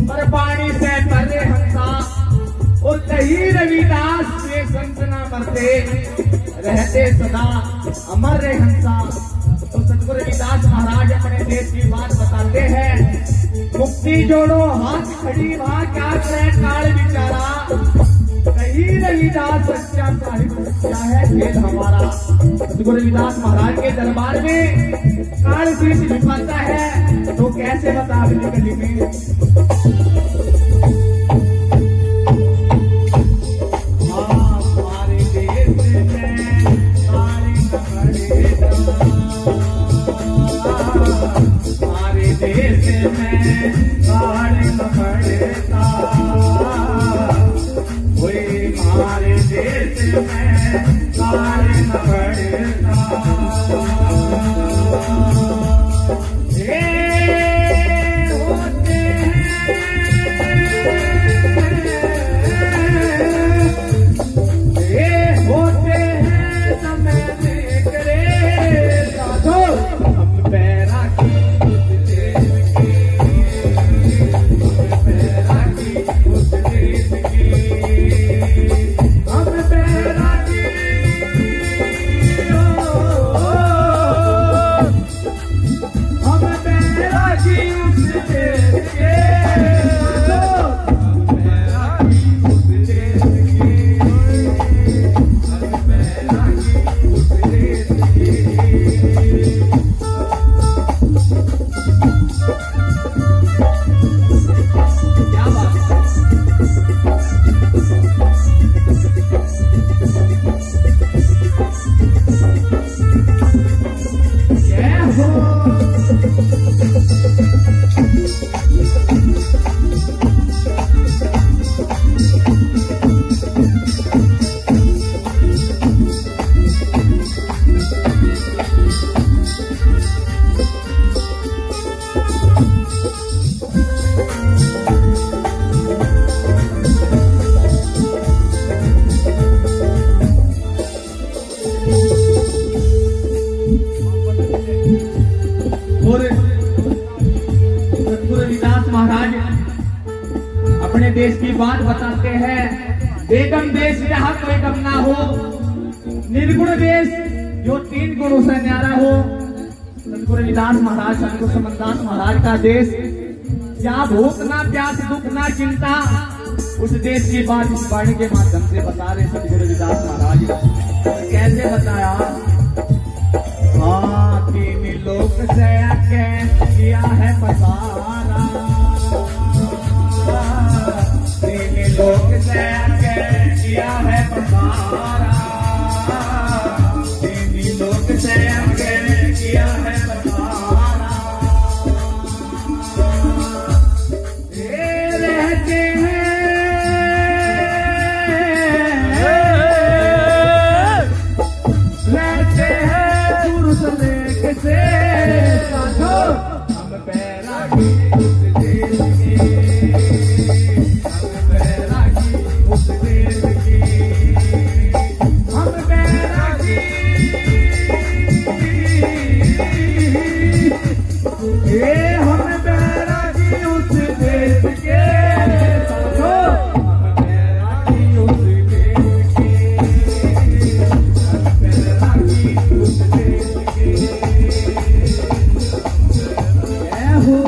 पर पानी से तरे हंसा और तही रविदास के संत ना मरते रहते सदा अमर रे हंसा। तो सतगुरु रविदास महाराज अपने देश की बात बताते हैं, मुक्ति जोड़ो हाथ खड़ी वहां क्या करे काल बिचारा, कहीं रविदास सच्चा साहिब क्या है खेल हमारा। सतगुरु रविदास महाराज के दरबार में काल शीश झुकाता है तो कैसे बता अगली कड़ी में। हमारे देश में हमारे देश में काले न पड़ता, हमारे देश में काले न पड़ता। होते हैं समय देख रे साधो हम पैरा की अपने देश की बात बताते हैं, बेगम देश जहाँ कोई गम ना हो, निर्गुण देश जो 3 गुणों से न्यारा हो। सतगुरु रविदास महाराज सतगुरु समनदास महाराज का देश जहाँ भूख ना प्यास दुख ना चिंता, उस देश की बात इस वाणी के माध्यम से बता रहे सतगुरु रविदास महाराज। कैसे बताया, हाँ 3 लोक से किया है पसारा, 3 लोक से किया है पसारा, 3 लोक से किया है पसारा। रहते हैं दूर से कैसे साधो हम पैरा की उस देश की, हम पैरा की उस देश की, हम पैरा की हम पैरा की उस देश के साधो हम पैरा की उस देश की, हम पैरा की उस देश की। जय हो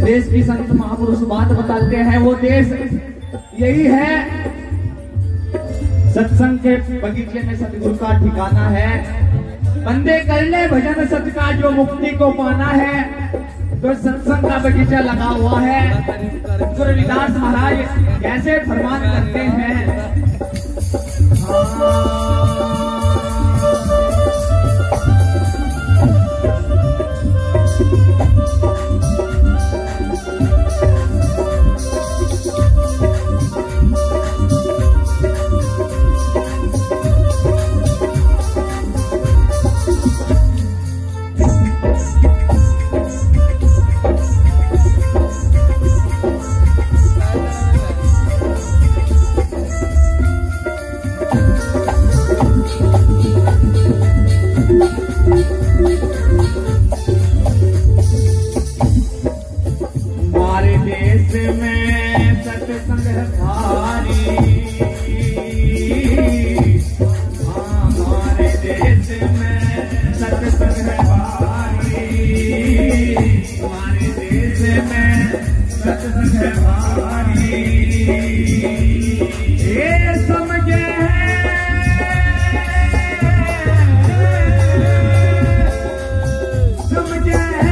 देश की संत महापुरुष बात बताते हैं, वो देश यही है, सत्संग के बगीचे में सतगुरु का ठिकाना है। बंदे कर ले भजन सत का जो मुक्ति को पाना है, तो सत्संग का बगीचा लगा हुआ है। सतगुरु रविदास महाराज कैसे फरमान करते हैं, जय